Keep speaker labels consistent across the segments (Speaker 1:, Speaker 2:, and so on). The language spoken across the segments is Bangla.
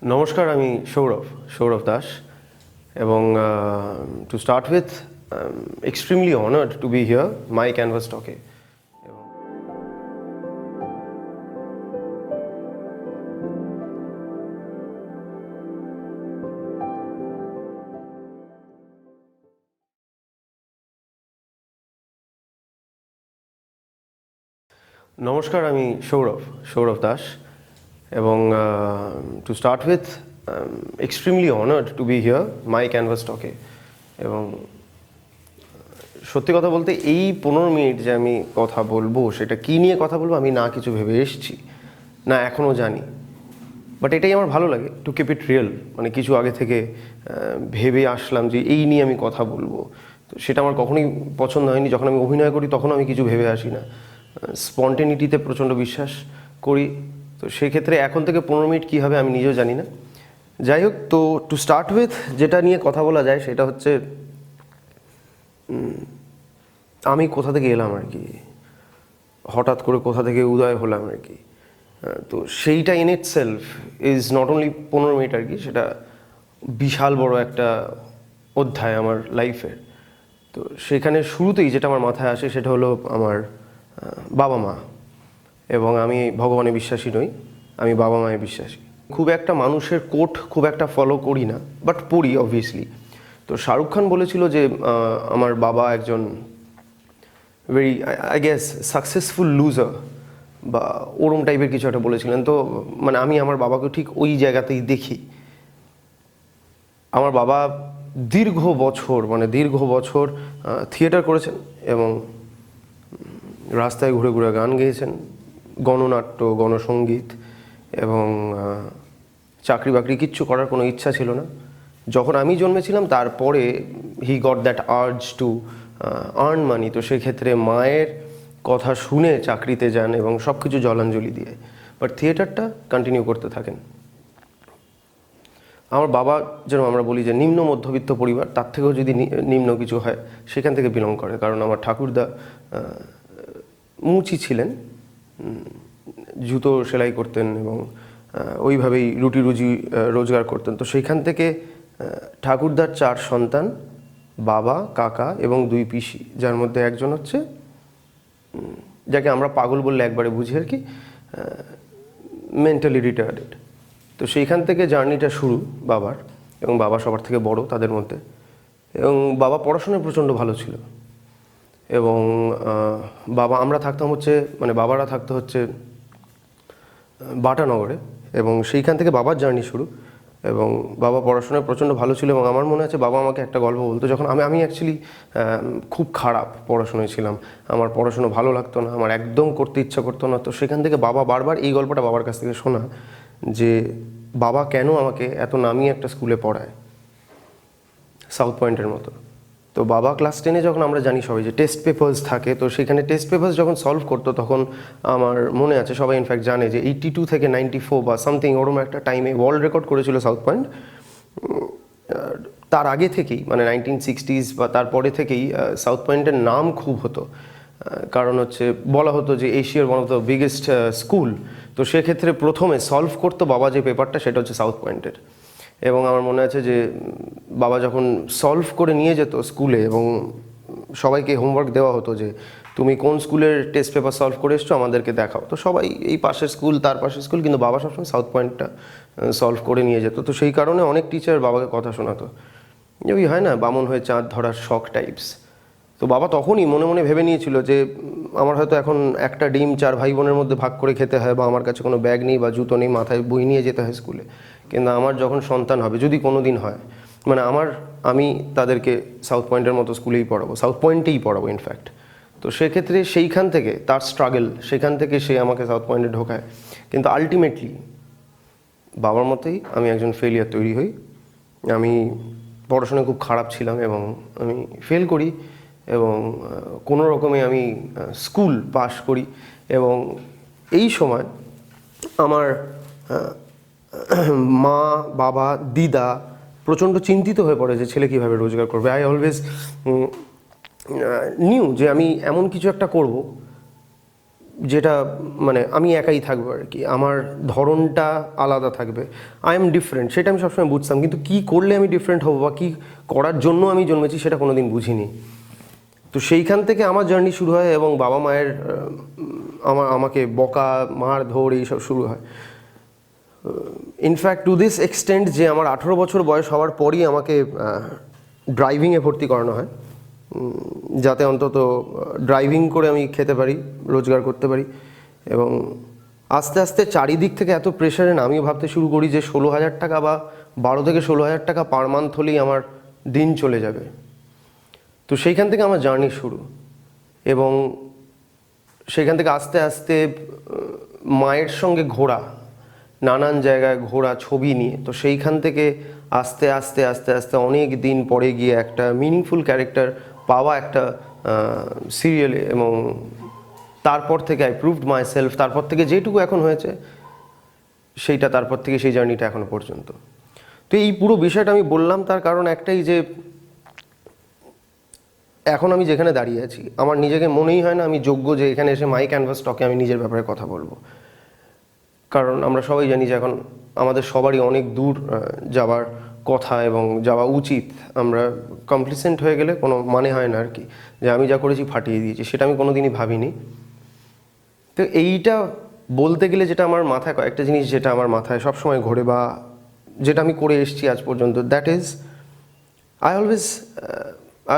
Speaker 1: নমস্কার, আমি সৌরভ দাস এবং to start with extremely honoured to be here my canvas টকে। নমস্কার, আমি সৌরভ দাস এবং to start with extremely honoured to be here my canvas টকে। এবং সত্যি কথা বলতে এই 15 মিনিট যে আমি কথা বলবো, সেটা কী নিয়ে কথা বলবো আমি না কিছু ভেবে এসেছি, না এখনও জানি। বাট এটাই আমার ভালো লাগে, টু কিপ ইট রিয়েল। মানে কিছু আগে থেকে ভেবে আসলাম যে এই নিয়ে আমি কথা বলবো, তো সেটা আমার কখনোই পছন্দ হয়নি। যখন আমি অভিনয় করি তখন আমি কিছু ভেবে আসি না, স্পন্টেনিটিতে প্রচণ্ড বিশ্বাস করি। তো সেক্ষেত্রে এখন থেকে 15 মিনিট কী হবে আমি নিজেও জানি না। যাই হোক, তো টু স্টার্ট উইথ যেটা নিয়ে কথা বলা যায় সেটা হচ্ছে আমি কোথা থেকে এলাম আর কি, হঠাৎ করে কোথা থেকে উদয় হলাম আর কি। তো সেইটা in itself is not only 15 minute আর কি, সেটা বিশাল বড় একটা অধ্যায় আমার লাইফের। তো সেখানে শুরুতেই যেটা আমার মাথায় আসে সেটা হলো আমার বাবা মা। এবং আমি ভগবানে বিশ্বাসী নই, আমি বাবা মায়ে বিশ্বাসী। খুব একটা মানুষের কোট খুব একটা ফলো করি না, বাট পড়ি অবভিয়াসলি। তো শাহরুখ খান বলেছিল যে আমার বাবা একজন very I guess successful loser বা ওরম টাইপের কিছু একটা বলেছিলেন। তো মানে আমি আমার বাবাকে ঠিক ওই জায়গাতেই দেখি। আমার বাবা দীর্ঘ বছর থিয়েটার করেছেন এবং রাস্তায় ঘুরে ঘুরে গান গেয়েছেন, গণনাট্য, গণসঙ্গীত, এবং চাকরি বাকরি কিচ্ছু করার কোনো ইচ্ছা ছিল না। যখন আমি জন্মেছিলাম তারপরে he got that urge to earn money. তো সেক্ষেত্রে মায়ের কথা শুনে চাকরিতে যান এবং সব কিছু জলাঞ্জলি দিয়ে, বাট থিয়েটারটা কন্টিনিউ করতে থাকেন। আমার বাবা যেন আমরা বলি যে নিম্ন মধ্যবিত্ত পরিবার, তার থেকেও যদি নিম্ন কিছু হয় সেখান থেকে বিলং করে। কারণ আমার ঠাকুরদা মুচি ছিলেন, জুতো সেলাই করতেন এবং ওইভাবেই রুটি রুজি রোজগার করতেন। তো সেইখান থেকে ঠাকুরদার 4 সন্তান, বাবা, কাকা এবং 2 পিসি, যার মধ্যে একজন হচ্ছে যাকে আমরা পাগল বললে একবারে বুঝি আর কি, মেন্টালি রিটার্ডেড। তো সেইখান থেকে জার্নিটা শুরু বাবার, এবং বাবা সবার থেকে বড় তাদের মধ্যে। এবং বাবা পড়াশোনায় প্রচণ্ড ভালো ছিল। এবং আমরা থাকতাম হচ্ছে, মানে বাবারা থাকতো হচ্ছে বাটানগরে, এবং সেইখান থেকে বাবার জার্নি শুরু। এবং বাবা পড়াশোনায় প্রচণ্ড ভালো ছিল। এবং আমার মনে আছে বাবা আমাকে একটা গল্প বলতো, যখন আমি অ্যাকচুয়ালি খুব খারাপ পড়াশোনায় ছিলাম, আমার পড়াশোনা ভালো লাগতো না, আমার একদম করতে ইচ্ছা করতো না। তো সেখান থেকে বাবা বারবার এই গল্পটা বাবার কাছ থেকে শোনা, যে বাবা কেন আমাকে এত নামি একটা স্কুলে পড়ায়, সাউথ পয়েন্টের মতো। তো বাবা ক্লাস 10-এ যখন আমরা জানি সবাই যে টেস্ট পেপার্স থাকে, তো সেখানে টেস্ট পেপার্স যখন সলভ করতো তখন আমার মনে আছে, সবাই ইনফ্যাক্ট জানে যে 82 থেকে 94 বা সামথিং ওরম একটা টাইমে ওয়ার্ল্ড রেকর্ড করেছিল সাউথ পয়েন্ট। তার আগে থেকেই, মানে 1960s বা তারপরে থেকেই সাউথ পয়েন্টের নাম খুব হতো। কারণ হচ্ছে বলা হতো যে এশিয়ার one of the biggest school. তো সেক্ষেত্রে প্রথমে সলভ করতো বাবা যে পেপারটা, সেটা হচ্ছে সাউথ পয়েন্টের। এবং আমার মনে আছে যে বাবা যখন সলভ করে নিয়ে যেত স্কুলে, এবং সবাইকে হোমওয়ার্ক দেওয়া হতো যে তুমি কোন স্কুলের টেস্ট পেপার সলভ করে এসছো আমাদেরকে দেখাও। তো সবাই এই পাশের স্কুল তার পাশের স্কুল, কিন্তু বাবা সবসময় সাউথ পয়েন্টটা সলভ করে নিয়ে যেত। তো সেই কারণে অনেক টিচার বাবাকে কথা শোনাতো, ওই হয় না বামন হয়ে চাঁদ ধরার শখ টাইপস। তো বাবা তখনই মনে মনে ভেবে নিয়েছিল যে আমার হয়তো এখন একটা ডিম 4 ভাই বোনের মধ্যে ভাগ করে খেতে হয়, বা আমার কাছে কোনো ব্যাগ নেই বা জুতো নেই, মাথায় বই নিয়ে যেতে হয় স্কুলে। কিন্তু আমার যখন সন্তান হবে, যদি কোনো দিন হয়, মানে আমি তাদেরকে সাউথ পয়েন্টের মতো স্কুলেই পড়াবো, সাউথ পয়েন্টেই পড়াবো ইনফ্যাক্ট। তো সেক্ষেত্রে সেইখান থেকে তার স্ট্রাগল, সেখান থেকে সে আমাকে সাউথ পয়েন্টে ঢোকায়। কিন্তু আলটিমেটলি বাবার মতোই আমি একজন ফেলিয়ার তৈরি হই। আমি পড়াশোনায় খুব খারাপ ছিলাম এবং আমি ফেল করি, এবং কোনো রকমে আমি স্কুল পাশ করি। এবং এই সময় আমার মা, বাবা, দিদা প্রচণ্ড চিন্তিত হয়ে পড়ে যে ছেলে কীভাবে রোজগার করবে। আই অলওয়েজ নিউ যে আমি এমন কিছু একটা করব যেটা মানে আমি একাই থাকবো আর কি, আমার ধরনটা আলাদা থাকবে, আই এম ডিফারেন্ট, সেটা আমি সবসময় বুঝতাম। কিন্তু কী করলে আমি ডিফারেন্ট হবো বা কী করার জন্য আমি জন্মেছি সেটা কোনো দিন বুঝিনি। তো সেইখান থেকে আমার জার্নি শুরু হয় এবং বাবা মায়ের আমাকে বকা মার ধর এইসব শুরু হয়। ইনফ্যাক্ট টু দিস এক্সটেন্ট যে আমার 18 বছর বয়স হওয়ার পরই আমাকে ড্রাইভিংয়ে ভর্তি করানো হয়, যাতে অন্তত ড্রাইভিং করে আমি খেতে পারি, রোজগার করতে পারি। এবং আস্তে আস্তে চারিদিক থেকে এত প্রেশারে না, আমিও ভাবতে শুরু করি যে 16,000 টাকা বা 12 থেকে 16,000 টাকা পার মান্থ হলেই আমার দিন চলে যাবে। তো সেইখান থেকে আমার জার্নি শুরু, এবং সেইখান থেকে আস্তে আস্তে মায়ের সঙ্গে ঘোরা, নানান জায়গায় ঘোরা ছবি নিয়ে। তো সেইখান থেকে আস্তে আস্তে আস্তে আস্তে অনেক দিন পরে গিয়ে একটা মিনিংফুল ক্যারেক্টার পাওয়া একটা সিরিয়ালে, এবং তারপর থেকে আই প্রুভড মাই সেলফ। তারপর থেকে যেটুকু এখন হয়েছে সেইটা, তারপর থেকে সেই জার্নিটা এখনো পর্যন্ত। তো এই পুরো বিষয়টা আমি বললাম তার কারণ একটাই, যে এখন আমি যেখানে দাঁড়িয়ে আছি আমার নিজেকে মনেই হয় না আমি যোগ্য যে এখানে এসে মাই ক্যানভাস টকে আমি নিজের ব্যাপারে কথা বলবো। কারণ আমরা সবাই জানি যে এখন আমাদের সবারই অনেক দূর যাওয়ার কথা এবং যাওয়া উচিত। আমরা কমপ্লিসেন্ট হয়ে গেলে কোনো মানে হয় না আর কি, যে আমি যা করেছি ফাটিয়ে দিয়েছি, সেটা আমি কোনো দিনই ভাবিনি। তো এইটা বলতে গেলে যেটা আমার মাথায়, কয়েকটা জিনিস যেটা আমার মাথায় সবসময় ঘোরে বা যেটা আমি করে এসেছি আজ পর্যন্ত, that is I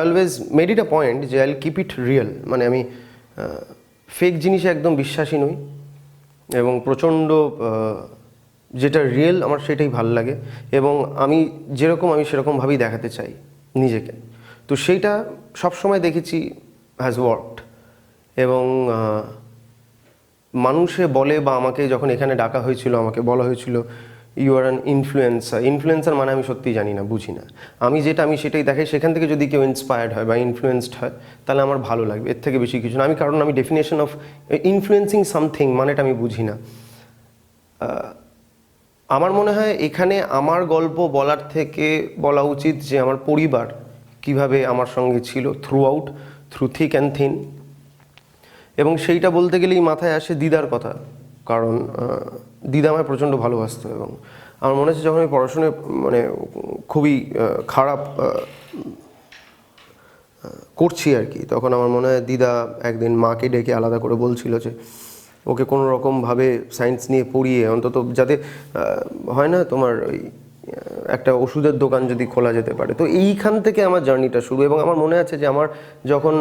Speaker 1: always made it a point যে I will keep it real. মানে আমি ফেক জিনিসে একদম বিশ্বাসী নই, এবং প্রচণ্ড যেটা রিয়েল আমার সেটাই ভালো লাগে, এবং আমি যেরকম আমি সেরকমভাবেই দেখাতে চাই নিজেকে। তো সেইটা সবসময় দেখেছি হ্যাজ ওয়ার্কড। এবং মানুষে বলে বা আমাকে যখন এখানে ডাকা হয়েছিল, আমাকে বলা হয়েছিল you are an influencer. Influencer মানে আমি সত্যিই জানি না, বুঝি না। আমি সেটাই দেখাই। সেখান থেকে যদি কেউ ইন্সপায়ার্ড হয় বা ইনফ্লুয়েন্সড হয় তাহলে আমার ভালো লাগবে, এর থেকে বেশি কিছু না। কারণ আমি ডেফিনেশন অফ ইনফ্লুয়েন্সিং সামথিং মানেটা আমি বুঝি না। আমার মনে হয় এখানে আমার গল্প বলার থেকে বলা উচিত যে আমার পরিবার কিভাবে আমার সঙ্গে ছিল থ্রু থিক অ্যান্ড থিন। এবং সেইটা বলতে গেলেই মাথায় আসে দিদার কথা, কারণ দিদা আমায় প্রচণ্ড ভালোবাসতো। এবং আমার মনে হচ্ছে যখন আমি পড়াশোনায় মানে খুবই খারাপ করছি আর কি, তখন আমার মনে হয় দিদা একদিন মাকে ডেকে আলাদা করে বলছিল যে ওকে কোনো রকমভাবে সায়েন্স নিয়ে পড়িয়ে অন্তত, যাতে হয় না তোমার ওই একটা ওষুধের দোকান যদি খোলা যেতে পারে। তো এইখান থেকে আমার জার্নিটা শুরু। এবং আমার মনে আছে যে আমার যখন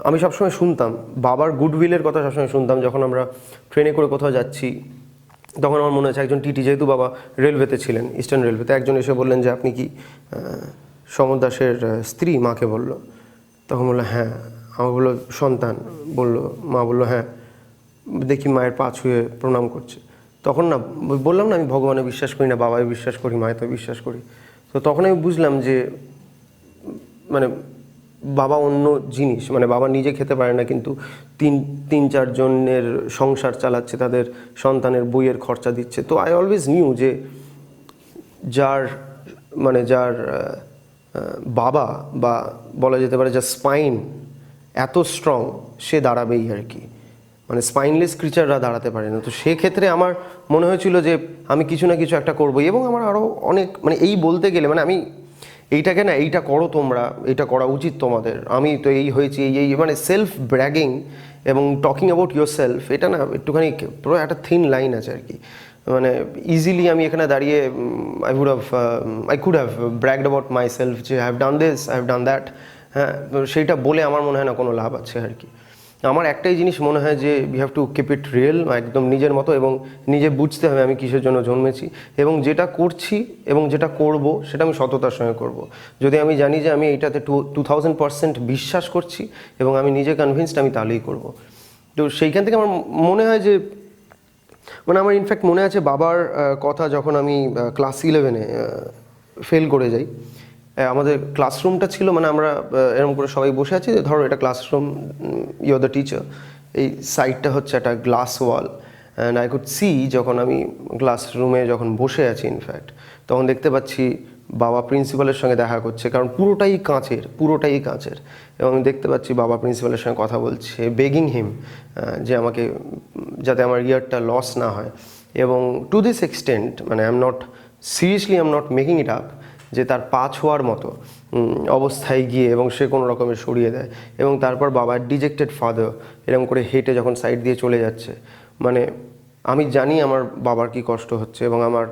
Speaker 1: আমি সবসময় শুনতাম বাবার গুডউইলের কথা, সবসময় শুনতাম যখন আমরা ট্রেনে করে কোথাও যাচ্ছি, তখন আমার মনে আছে একজন টিটি, যেহেতু বাবা রেলওয়েতে ছিলেন, ইস্টার্ন রেলওয়েতে, একজন এসে বললেন যে আপনি কি সমর দাসের স্ত্রী? মাকে বলল। তখন বললো হ্যাঁ। আমার বললো সন্তান? বললো, মা বললো হ্যাঁ। দেখি মায়ের পা ছুঁয়ে প্রণাম করছে। তখন না বললাম না আমি ভগবানে বিশ্বাস করি না, বাবায় বিশ্বাস করি, মায়ে তো বিশ্বাস করি। তো তখন আমি বুঝলাম যে মানে বাবা অন্য জিনিস। মানে বাবা নিজে খেতে পারে না, কিন্তু তিন চারজনের সংসার চালাচ্ছে, তাদের সন্তানের বইয়ের খরচা দিচ্ছে। তো আই অলওয়েজ নিউ যে যার বাবা বা বলা যেতে পারে যার স্পাইন এত স্ট্রং, সে দাঁড়াবেই আর কি। মানে স্পাইনলেস ক্রিচাররা দাঁড়াতে পারে না। তো সেক্ষেত্রে আমার মনে হয়েছিল যে আমি কিছু না কিছু একটা করবোই। এবং আমার আরও অনেক, মানে এই বলতে গেলে মানে আমি এইটাকে না, এইটা করো তোমরা, এইটা করা উচিত তোমাদের, আমি তো এই হয়েছি, এই মানে সেলফ ব্র্যাগিং এবং টকিং অ্যাবাউট ইয়োর সেলফ, এটা না একটুখানি পুরো একটা থিন লাইন আছে আর কি। মানে ইজিলি আমি এখানে দাঁড়িয়ে I could have bragged about myself যে I have done this, I have done that. হ্যাঁ, সেইটা বলে আমার মনে হয় না কোনো লাভ আছে আর কি। আমার একটাই জিনিস মনে হয় যে we have to keep it real, একদম নিজের মতো, এবং নিজে বুঝতে হবে আমি কিসের জন্য জন্মেছি, এবং যেটা করছি এবং যেটা করব সেটা আমি সততার সঙ্গে করব। যদি আমি জানি যে আমি এইটাতে 2000% বিশ্বাস করছি এবং আমি নিজে কনভিন্সড, আমি তাহলেই করব। তো সেইখান থেকে আমার মনে হয় যে মানে আমার ইনফ্যাক্ট মনে আছে বাবার কথা, যখন আমি ক্লাস 11-এ ফেল করে যাই। আমাদের ক্লাসরুমটা ছিল, মানে আমরা এরকম করে সবাই বসে আছি, ধরো এটা classroom, you are the teacher, এই সাইডটা হচ্ছে একটা glass wall, and I could see, যখন আমি ক্লাসরুমে যখন বসে আছি ইনফ্যাক্ট, তখন দেখতে পাচ্ছি বাবা প্রিন্সিপালের সঙ্গে দেখা করছে, কারণ পুরোটাই কাঁচের। এবং আমি দেখতে পাচ্ছি বাবা প্রিন্সিপালের সঙ্গে কথা বলছে, বেগিং হিম যে আমাকে, যাতে আমার ইয়ারটা লস না হয়। এবং টু দিস এক্সটেন্ট, মানে I am not making it up, যে তার পা ছোঁয়ার মতো অবস্থায় গিয়ে এবং সে কোনো রকমের সরিয়ে দেয়। এবং তারপর বাবার ডিজেক্টেড ফাদার এরকম করে হেঁটে যখন সাইড দিয়ে চলে যাচ্ছে, মানে আমি জানি আমার বাবার কি কষ্ট হচ্ছে এবং আমার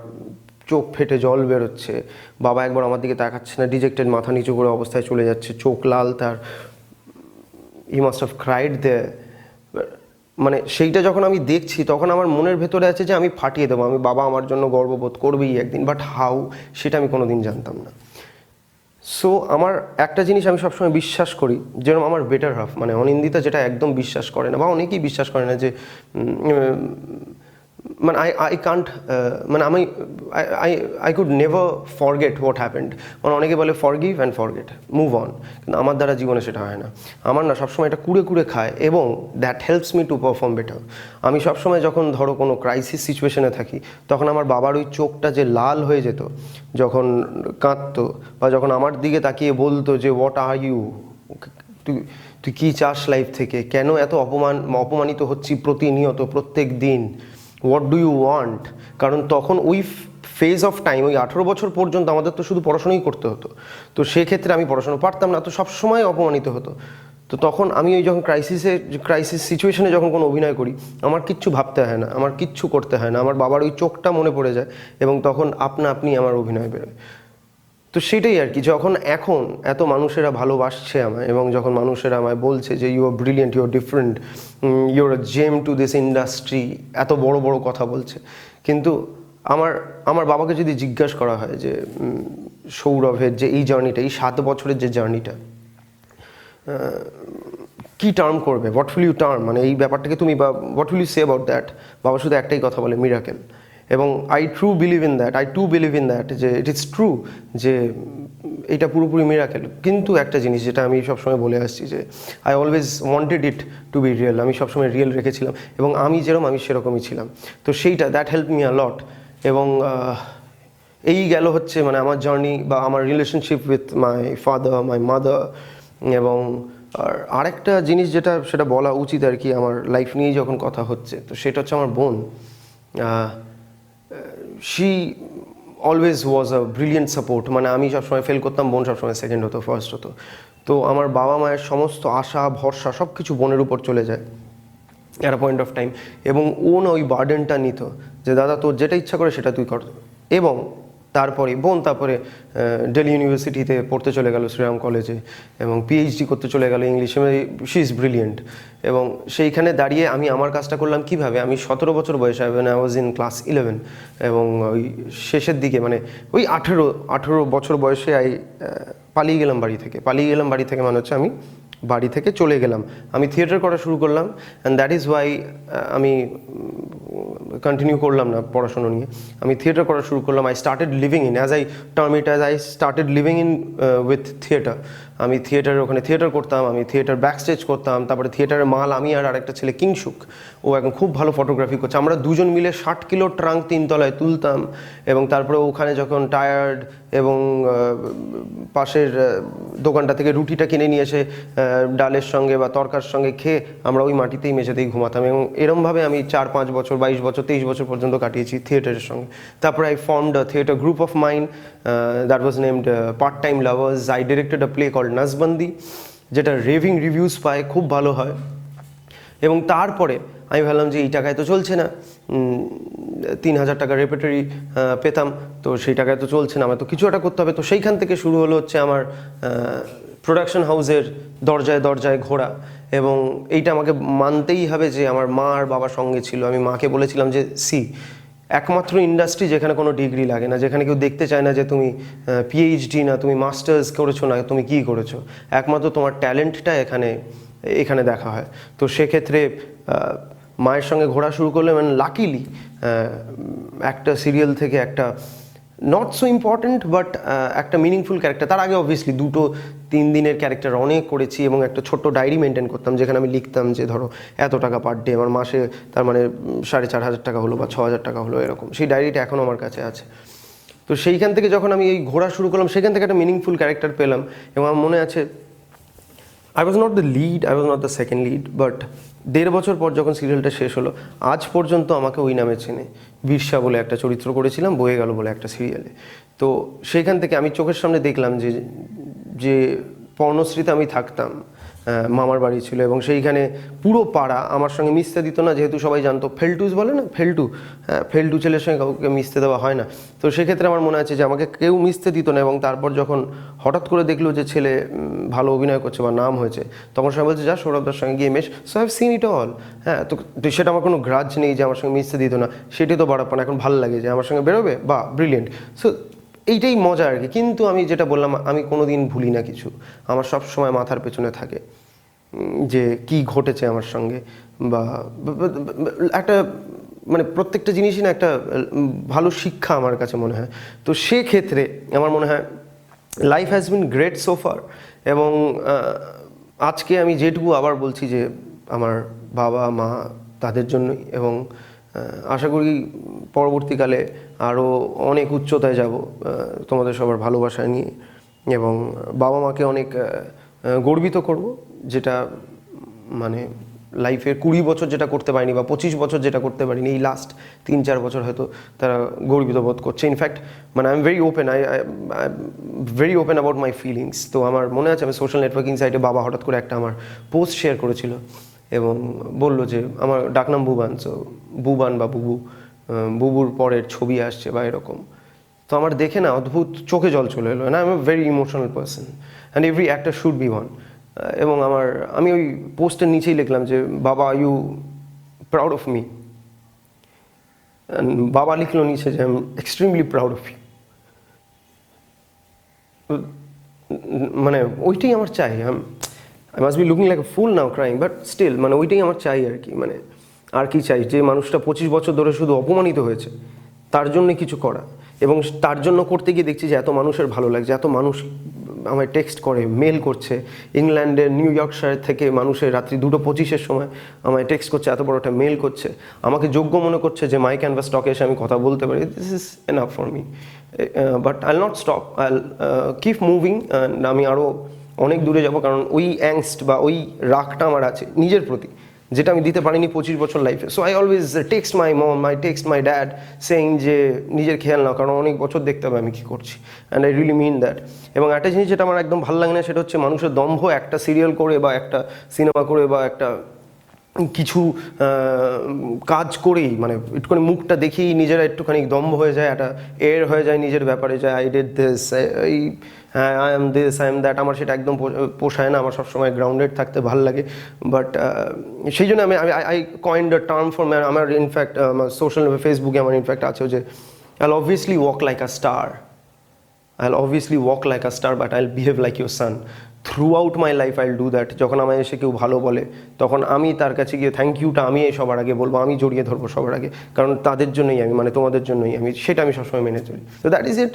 Speaker 1: চোখ ফেটে জল বেরোচ্ছে। বাবা একবার আমার দিকে তাকাচ্ছে না, ডিজেক্টেড, মাথা নিচু করে অবস্থায় চলে যাচ্ছে, চোখ লাল তার, হি মাস্ট হ্যাভ ক্রাইড দেয়ার। মানে সেইটা যখন আমি দেখছি তখন আমার মনের ভেতরে আছে যে আমি ফাটিয়ে দেবো, আমি বাবা আমার জন্য গর্ববোধ করবেই একদিন, বাট হাউ সেটা আমি কোনোদিন জানতাম না। সো আমার একটা জিনিস আমি সবসময় বিশ্বাস করি, যেরকম আমার বেটার হাফ, মানে অনিন্দিতা যেটা একদম বিশ্বাস করে না, বা অনেকেই বিশ্বাস করে না, যে মানে আই কান্ট, মানে I could never forget what happened. মানে অনেকে বলে forgive and forget, move on, কিন্তু আমার দ্বারা জীবনে সেটা হয় না। আমার না সবসময় এটা কুড়ে খায়, এবং that helps me to perform better. আমি সবসময় যখন ধরো কোনো ক্রাইসিস সিচুয়েশনে থাকি, তখন আমার বাবার ওই চোখটা যে লাল হয়ে যেত যখন কাঁদতো, বা যখন আমার দিকে তাকিয়ে বলতো যে হোয়াট আর ইউ, তুই কী চাস লাইফ থেকে, কেন এত অপমানিত হচ্ছি প্রতিনিয়ত, প্রত্যেক দিন, হোয়াট ডু ইউ ওয়ান্ট। কারণ তখন ওই ফেজ অফ টাইম, ওই 18 বছর পর্যন্ত আমাদের তো শুধু পড়াশোনাই করতে হতো। তো সেক্ষেত্রে আমি পড়াশোনা পারতাম না, তো সবসময় অপমানিত হতো। তো তখন আমি ওই যখন ক্রাইসিস সিচুয়েশনে যখন কোনো অভিনয় করি, আমার কিচ্ছু ভাবতে হয় না, আমার কিচ্ছু করতে হয় না, আমার বাবার ওই চোখটা মনে পড়ে যায়, এবং তখন আপনি আমার অভিনয় বেরোয়। তো সেটাই আর কি, যখন এখন এত মানুষেরা ভালোবাসছে আমায়, এবং যখন মানুষেরা আমায় বলছে যে you are brilliant, you are different, you are a gem to this industry, এত বড় বড় কথা বলছে, কিন্তু আমার বাবাকে যদি জিজ্ঞাসা করা হয় যে সৌরভের যে এই জার্নিটা, এই 7 বছরের যে জার্নিটা, কি টার্ম করবে, হোয়াট উইল ইউ টার্ম, মানে এই ব্যাপারটাকে তুমি, বা what will you say about that, বাবা শুধু একটাই কথা বলে, মিরাকেল। এবং I too believe in that, যে ইট ইজ ট্রু, যে এটা পুরোপুরি মিরাকেল। কিন্তু একটা জিনিস যেটা আমি সবসময় বলে আসছি, যে I always wanted it to be real, আমি সবসময় রিয়েল রেখেছিলাম, এবং আমি সেরকমই ছিলাম। তো সেইটা, দ্যাট হেল্প মি আ লট। এবং এই গেল হচ্ছে মানে আমার জার্নি, বা আমার relationship with my father, my mother. এবং আরেকটা জিনিস সেটা বলা উচিত আর কি, আমার লাইফ নিয়েই যখন কথা হচ্ছে, তো সেটা হচ্ছে আমার বোন। She always was a brilliant support. মানে আমি সবসময় ফেল করতাম, বোন সবসময় সেকেন্ড হতো, ফার্স্ট হতো। তো আমার বাবা মায়ের সমস্ত আশা ভরসা সব কিছু বোনের উপর চলে যায় at a point of time. এবং ও না ওই বার্ডেনটা নিত, যে দাদা তোর যেটা ইচ্ছা করে সেটা তুই কর। এবং তারপরে দিল্লি ইউনিভার্সিটিতে পড়তে চলে গেল, শ্রীরাম কলেজে, এবং পিএইচডি করতে চলে গেল ইংলিশে। She is brilliant. এবং সেইখানে দাঁড়িয়ে আমি আমার কাজটা করলাম কীভাবে, আমি 17 বছর বয়সে, আই ওয়াজ ইন ক্লাস 11, এবং ওই শেষের দিকে, মানে ওই 18 বছর বয়সে পালিয়ে গেলাম বাড়ি থেকে মানে হচ্ছে আমি বাড়ি থেকে চলে গেলাম, আমি থিয়েটার করা শুরু করলাম। অ্যান্ড দ্যাট ইজ ওয়াই আমি কন্টিনিউ করলাম না পড়াশোনা নিয়ে, আমি থিয়েটার করা শুরু করলাম। I started living in, as I started living in with theatre. আমি ওখানে থিয়েটার করতাম, আমি থিয়েটার ব্যাকস্টেজ করতাম। তারপরে থিয়েটারের মাল আমি আর আরেকটা ছেলে কিংসুক, ও এখন খুব ভালো ফটোগ্রাফি করছে, আমরা দুজন মিলে 60 কিলো ট্রাঙ্ক 3 তলায় তুলতাম। এবং তারপরে ওখানে যখন টায়ার্ড, এবং পাশের দোকানটা থেকে রুটিটা কিনে নিয়ে এসে ডালের সঙ্গে বা তরকার সঙ্গে খেয়ে আমরা ওই মাটিতেই মেঝেতেই ঘুমাতাম। এবং এরমভাবে আমি 4-5 বছর, 22 বছর, 23 বছর পর্যন্ত কাটিয়েছি থিয়েটারের সঙ্গে। তারপরে I formed a theatre group of mine, that was named part time lovers. I directed a play called Nazbandi, যেটা রেভিং রিভিউজ পায়, খুব ভালো হয়। এবং তারপরে আমি ভাবলাম যে এই টাকায় তো চলছে না, 3000 টাকা রেপার্টরি পেতাম, তো সেই টাকায় তো চলছে না, আমার তো কিছু একটা করতে হবে। তো সেইখান থেকে শুরু হলো হচ্ছে আমার প্রোডাকশন হাউসের দরজায় দরজায় ঘোরা। এবং এইটা আমাকে মানতেই হবে যে আমার মা আর বাবার সঙ্গে ছিল। আমি মাকে বলেছিলাম যে একমাত্র ইন্ডাস্ট্রি যেখানে কোনো ডিগ্রি লাগে না, যেখানে কেউ দেখতে চায় না যে তুমি পিএইচডি না, তুমি মাস্টার্স করেছো না, তুমি কী করেছো, একমাত্র তোমার ট্যালেন্টটা এখানে দেখা হয়। তো সেক্ষেত্রে মায়ের সঙ্গে ঘোরা শুরু করলাম। মানে লাকিলি একটা সিরিয়াল থেকে একটা নট সো ইম্পর্ট্যান্ট বাট একটা মিনিংফুল ক্যারেক্টার, তার আগে অবভিয়াসলি 2-3 দিনের ক্যারেক্টার অনেক করেছি। এবং একটা ছোট্ট ডায়েরি মেনটেন করতাম, যেখানে আমি লিখতাম যে ধরো এত টাকা পার ডে, আমার মাসে তার মানে 4500 টাকা হলো বা 6000 টাকা হলো, এরকম। সেই ডায়েরিটা এখনও আমার কাছে আছে। তো সেইখান থেকে যখন আমি এই ঘোরা শুরু করলাম, সেখান থেকে একটা মিনিংফুল ক্যারেক্টার পেলাম। এবং আমার মনে আছে I was not the lead, I was not the second lead, but 1.5 বছর পর যখন সিরিয়ালটা শেষ হলো, আজ পর্যন্ত আমাকে ওই নামে চেনে। বীরসা বলে একটা চরিত্র করেছিলাম, বয়ে গেল বলে একটা সিরিয়ালে। তো সেইখান থেকে আমি চোখের সামনে দেখলাম যে পর্ণশ্রীতে আমি থাকতাম, মামার বাড়ি ছিল, এবং সেইখানে পুরো পাড়া আমার সঙ্গে মিশতে দিত না, যেহেতু সবাই জানতো ফেলটুস বলে না, ফেলটু ছেলের সঙ্গে কাউকে মিশতে দেওয়া হয় না। তো সেক্ষেত্রে আমার মনে আছে যে আমাকে কেউ মিশতে দিত না, এবং তারপর যখন হঠাৎ করে দেখলো যে ছেলে ভালো অভিনয় করছে বা নাম হয়েছে, তখন সবাই বলছে যা সৌরভদার সঙ্গে গিয়ে mesh. So have seen it all. হ্যাঁ, তো সেটা আমার কোনো গ্রাজ নেই যে আমার সঙ্গে মিশতে দিত না, সেটাই তো বাড়াপ্পান। এখন ভালো লাগে যে আমার সঙ্গে বেরোবে, বা ব্রিলিয়েন্ট। সো এইটাই মজা আর কি। কিন্তু আমি যেটা বললাম, আমি কোনো দিন ভুলি না কিছু, আমার সব সময় মাথার পেছনে থাকে যে কি ঘটেছে আমার সঙ্গে, বা একটা মানে প্রত্যেকটা জিনিসই না একটা ভালো শিক্ষা আমার কাছে মনে হয়। তো সেক্ষেত্রে আমার মনে হয় life has been great so far. এবং আজকে আমি যেটুকু আবার বলছি যে আমার বাবা মা তাদের জন্যই, এবং আশা করি পরবর্তীকালে আরও অনেক উচ্চতায় যাব তোমাদের সবার ভালোবাসা নিয়ে, এবং বাবা মাকে অনেক গর্বিত করব, যেটা মানে লাইফের 20 বছর যেটা করতে পারিনি, বা 25 বছর যেটা করতে পারিনি, এই লাস্ট 3-4 বছর হয়তো তারা গর্বিত বোধ করছে। ইনফ্যাক্ট মানে I am very open, I very open about my feelings. তো আমার মনে আছে আমি সোশ্যাল নেটওয়ার্কিং সাইটে বাবা হঠাৎ করে একটা আমার পোস্ট শেয়ার করেছিল, এবং বলল যে আমার ডাকনাম বুবান, সো বুবান বা বুবু, বুবুর পরের ছবি আসছে বা এরকম। তো আমার দেখে না অদ্ভুত চোখে জল চলে এলো। And I am a very emotional person, and every actor should be one. এবং আমি ওই পোস্টের নিচেই লিখলাম যে বাবা, are you proud of me? বাবা লিখলো নিচে যে I am extremely proud of you. মানে ওইটাই আমার চাই। I must be looking like a fool now crying, but still মানে ওইটাই আমার চাই আর কি। মানে আর কি চাই, যে মানুষটা 25 বছর ধরে শুধু অপমানিত হয়েছে, তার জন্য কিছু করা। এবং তার জন্য করতে গিয়ে দেখছি যে এত মানুষের ভালো লাগছে, এত মানুষ আমায় টেক্সট করে, মেল করছে। ইংল্যান্ডের নিউ ইয়র্কশায়ার থেকে মানুষের রাত্রি 2:25-এর সময় আমায় টেক্সট করছে, এত বড় একটা মেল করছে, আমাকে যোগ্য মনে করছে যে মাই ক্যানভাস টকে এসে আমি কথা বলতে পারি। This is enough for me, but আইল নট স্টপ, আইল কিপ মুভিং। আমি আরও অনেক দূরে যাব, কারণ ওই অ্যাংস্ট বা ওই রাগটা আমার আছে নিজের প্রতি, যেটা আমি দিতে পারিনি 25 বছর লাইফে। So I always text my mom, I text my dad saying যে নিজের খেয়াল নাও, কারণ অনেক বছর দেখতে হবে আমি কী করছি, and I really mean that. এবং একটা জিনিস যেটা আমার একদম ভালো লাগে না, সেটা হচ্ছে মানুষের দম্ভ একটা সিরিয়াল করে বা একটা সিনেমা করে বা একটা কিছু কাজ করেই, মানে একটুখানি মুখটা দেখেই নিজেরা একটুখানি দম্ভ হয়ে যায়, একটা এর হয়ে যায় নিজের ব্যাপারে, যায় আই ডিড দিস, এই হ্যাঁ I am this, I am that. আমার সেটা একদম পোষায় না, আমার সবসময় গ্রাউন্ডেড থাকতে ভালো লাগে। বাট সেই জন্য আই কয়েন্ড আ টার্ম ফর আমার, ইনফ্যাক্ট আমার সোশ্যাল ফেসবুকে আমার ইনফ্যাক্ট আছে যে আইল obviously walk like a star, I'll obviously walk like a star, but I'll behave like your son. Throughout my life I'll do that. যখন আমায় এসে কেউ ভালো বলে, তখন আমি তার কাছে গিয়ে থ্যাংক ইউটা আমি সবার আগে বলবো, আমি জড়িয়ে ধরবো সবার আগে, কারণ তাদের জন্যই আমি, মানে তোমাদের জন্যই আমি, সেটা আমি সবসময় মেনে চলি। তো দ্যাট ইজ ইট।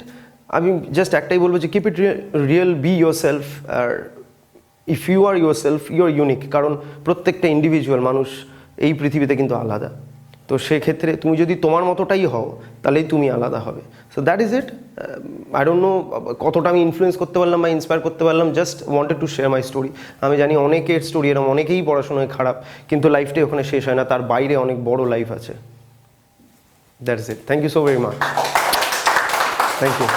Speaker 1: আমি জাস্ট একটাই বলবো যে keep it real, be yourself. আর if you are yourself, you are unique, কারণ প্রত্যেকটা ইন্ডিভিজুয়াল মানুষ এই পৃথিবীতে কিন্তু আলাদা। তো সেক্ষেত্রে তুমি যদি তোমার মতোটাই হও, তাহলেই তুমি আলাদা হবে। So that is it. I don't know কতটা আমি ইনফ্লুয়েন্স করতে পারলাম বা ইন্সপায়ার করতে পারলাম, just wanted to share my story. আমি জানি অনেকের স্টোরি এরকম, অনেকেই পড়াশোনায় খারাপ, কিন্তু লাইফটাই ওখানে শেষ হয় না, তার বাইরে অনেক বড় লাইফ আছে। That is it. Thank you so very much. Thank you.